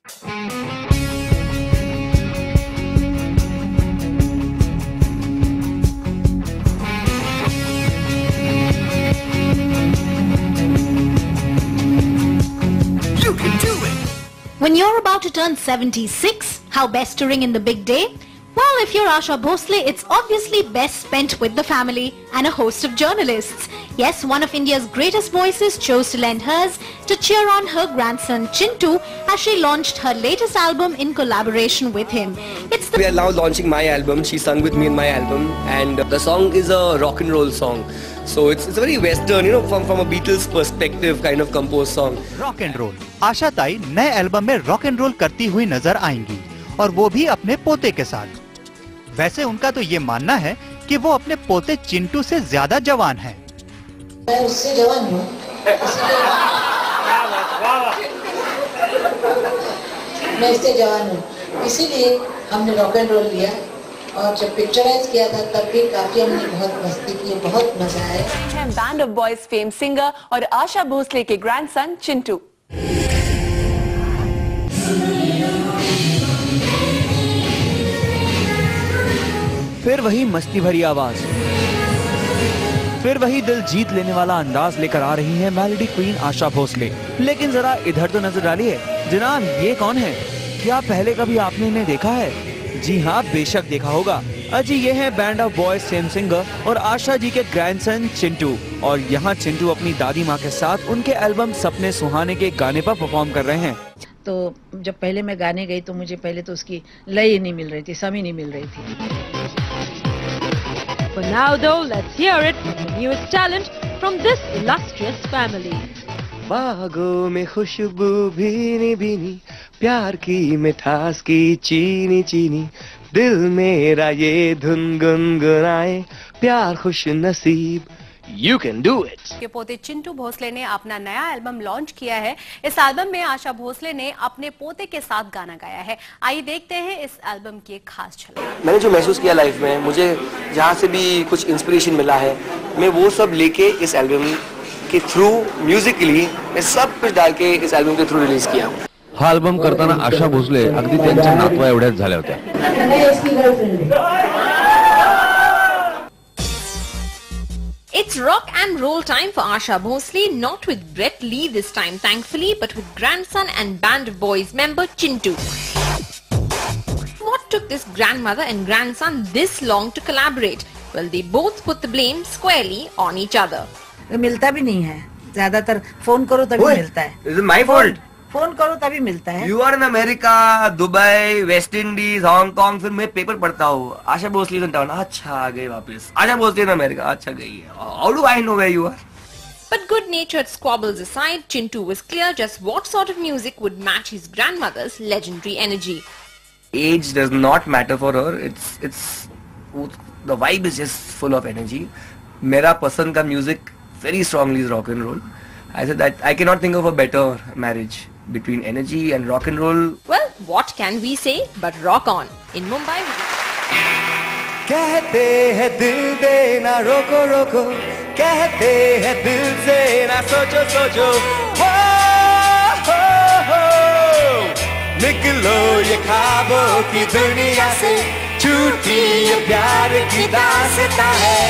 When you're about to turn 76, how best to ring in the big day? Well, if you're Asha Bhosle, it's obviously best spent with the family and a host of journalists. Yes, one of India's greatest voices chose to lend hers to cheer on her grandson Chintu as she launched her latest album in collaboration with him. We are now launching my album. She sung with me in my album, and the song is a rock and roll song. So it's a very western, from a Beatles perspective kind of composed song. Rock and roll. आशा ताई नए album में rock and role करती हुई नजर आएंगी, और वो भी अपने पोते के साथ। वैसे उनका तो ये मानना है कि वो अपने पोते चिंटू से ज्यादा जवान हैं। मैं उससे जवान हूँ, मैं इससे जवान हूँ, इसीलिए हमने रॉक एंड रोल लिया। और जब पिक्चराइज किया था तब भी काफी हमने बहुत मस्ती की, बहुत मजा आया। Band of boys fame singer और आशा भोसले के ग्रैंडसन चिंटू। फिर वही मस्ती भरी आवाज, फिर वही दिल जीत लेने वाला अंदाज लेकर आ रही है मेलोडी क्वीन आशा भोसले। लेकिन जरा इधर तो नजर डालिए जनाब, ये कौन है? क्या पहले कभी आपने इन्हें देखा है? जी हाँ, बेशक देखा होगा। अजी ये है band of boys fame singer और आशा जी के ग्रैंडसन चिंटू। और यहाँ चिंटू अपनी दादी माँ के साथ उनके एल्बम सपने सुहाने के गाने पर परफॉर्म कर रहे हैं। तो जब पहले मैं गाने गई तो मुझे पहले तो उसकी लय ही नहीं मिल रही थी, समी नहीं मिल रही थी। For now though, let's hear it from the newest talent from this illustrious family. बागों में खुशबू भीनी भीनी, प्यार की मिठास की चीनी चीनी, दिल मेरा ये धुन गुनगुनाए, प्यार खुश नसीब, You can do it। के पोते चिंटू भोसले ने अपना नया एल्बम लॉन्च किया है। इस एल्बम में आशा भोसले ने अपने पोते के साथ गाना गाया है। आइए देखते हैं इस एल्बम की एक खास झलक। मैंने जो महसूस किया लाइफ में, मुझे जहाँ से भी कुछ इंस्पिरेशन मिला है, मैं वो सब लेके इस एल्बम के थ्रू म्युझिकली मैं सब कुछ डाल के इस एल्बम के थ्रू रिलीज किया। हा अल्बम करताना आशा भोसले अगदी त्यांच्या नातवा एवढ्याच झाल्या होत्या। It's rock and roll time for Asha Bhosle, not with Brett Lee this time thankfully, but with grandson and band of boys member Chintu. What took this grandmother and grandson this long to collaborate? Well, they both put the blame squarely on each other. मिलता भी नहीं है, ज्यादातर phone करो तभी मिलता है। Is it my fault? Phone करो तभी मिलता है। You are in America, Dubai, West Indies, Hong Kong, फिर मैं पेपर पढ़ता हूँ। आशा भोसले इन टाउन, अच्छा आ गई वापस। आशा भोसले इन अमेरिका, अच्छा गई है। How do I know where you are? But good-natured squabbles aside, Chintu was clear just what sort of music would match his grandmother's legendary energy. Age does not matter for her. It's the vibe is just full of energy. मेरा पसंद का music very strongly is rock and roll. I said that I cannot think of a better marriage between energy and rock and roll. Well, what can we say but rock on in Mumbai? कहते हैं दिल दे ना रोको रोको, कहते हैं दिल से ना सोचो सोचो, हो निकलो ये ख्वाबों की दुनिया से, छूटी ये प्यार की दास्तां है।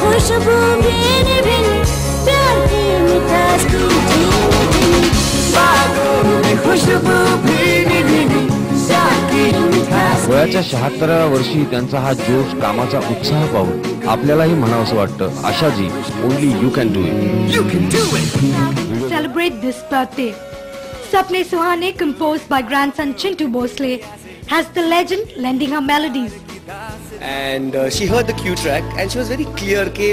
खुशबू भीनी भीनी, प्यार की मिठास की चीनी चीनी, बागों में खुशबू भीनी भीनी, प्यार की मिठास। वयाच्या 76व्या वर्षी त्यांचा हा जोश, कामाचा उत्साह पाहून आपल्यालाही म्हणावंसं वाटतं, Ashaji, only you can do it. You can do it। Celebrate this birthday. Sapne Suhane, composed by grandson Chintu Bhosle, has the legend lending her melodies. And she heard the cue track and she was very clear कि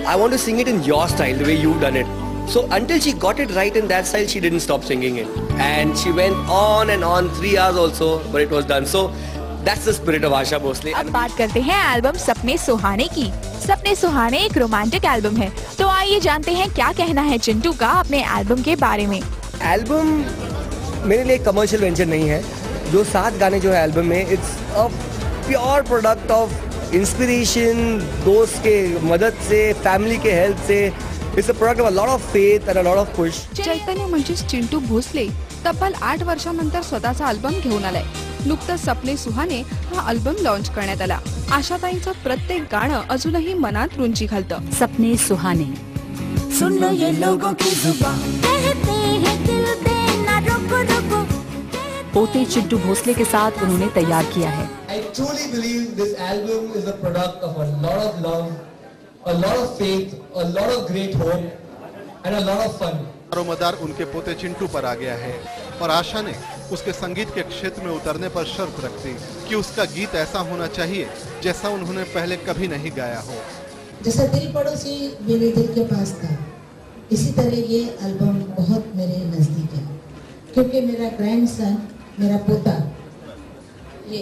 I want to sing it in your style, the way you've done it. So until she got it right in that style, she didn't stop singing it. And she went on and on, 3 hours also, but it was done. So that's the spirit of Asha Bhosle. अब बात करते हैं album सपने सुहाने की। सपने सुहाने एक रोमांटिक एल्बम है, तो आइए जानते हैं क्या कहना है चिंटू का अपने एल्बम के बारे में। एल्बम मेरे लिए कमर्शियल वेंचर नहीं है। जो 7 गाने जो है एल्बम में, it's a pure product of inspiration, दोस्त के मदद से, फैमिली के हेल्प से, It's a product of a lot of faith and a lot of push. चैतन्य म्हणजेच चिंटू भोसले तब्बल 8 वर्षांनंतर स्वतःचा अल्बम घेऊन आलाय. नुकतंच सपने सुहाने हा अल्बम लॉन्च करण्यात आला. आशाताईंचं प्रत्येक गाणं अजूनही मनात रुंजी घालतं. सपने सुहाने. सुन लो ये लोगों की जुबान, कहते हैं दिल पे ना रुको रुको. पोते चिंटू भोसले के साथ उन्होंने तैयार किया है. I truly believe this album is a product of a lot of love, a lot of faith, a lot of great hope and a lot of fun. दारोमदार उनके पोते चिंटू पर आ गया है और आशा ने उसके संगीत के क्षेत्र में उतरने पर शर्त रख दी कि उसका गीत ऐसा होना चाहिए जैसा उन्होंने पहले कभी नहीं गाया हो. जैसा दिल पड़ोसी मेरे दिल के पास था, इसी तरह ये एल्बम बहुत मेरे नजदीक है, क्योंकि मेरा ग्रैंडसन, मेरा पोता, ये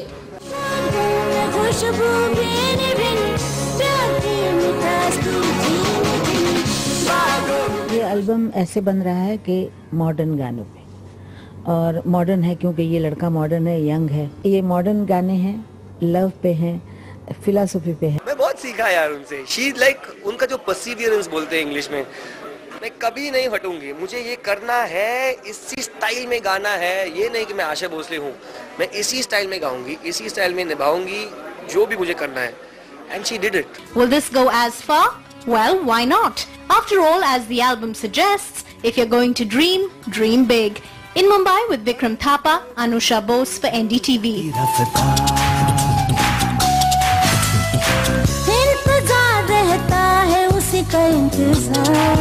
एल्बम ऐसे बन रहा है कि मॉडर्न गानों पे, और मॉडर्न है क्योंकि ये लड़का मॉडर्न है, यंग है. ये मॉडर्न गाने हैं, लव पे हैं, फिलॉसफी पे है. मैं बहुत सीखा यार उनसे. शी लाइक उनका जो परसिवियरेंस बोलते हैं इंग्लिश में, मैं कभी नहीं हटूंगी. मुझे ये करना है, इसी स्टाइल में गाना है. ये नहीं कि मैं आशा भोसले हूँ, मैं इसी स्टाइल में गाऊंगी, इसी स्टाइल में निभाऊंगी जो भी मुझे करना है. And she did it. Will this go as far? Well, why not? After all, as the album suggests, if you're going to dream, dream big. In Mumbai with Vikram Thapa, Anusha Bose for NDTV. इंतजार रहता है उसी का इंतजार.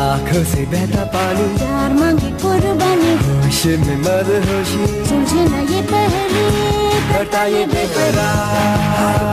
आँखों से बहता पानी, प्यार मांगे कुर्बानी, होश में मदहोशी, तुझे न ये पहली घटा ये बेकरार.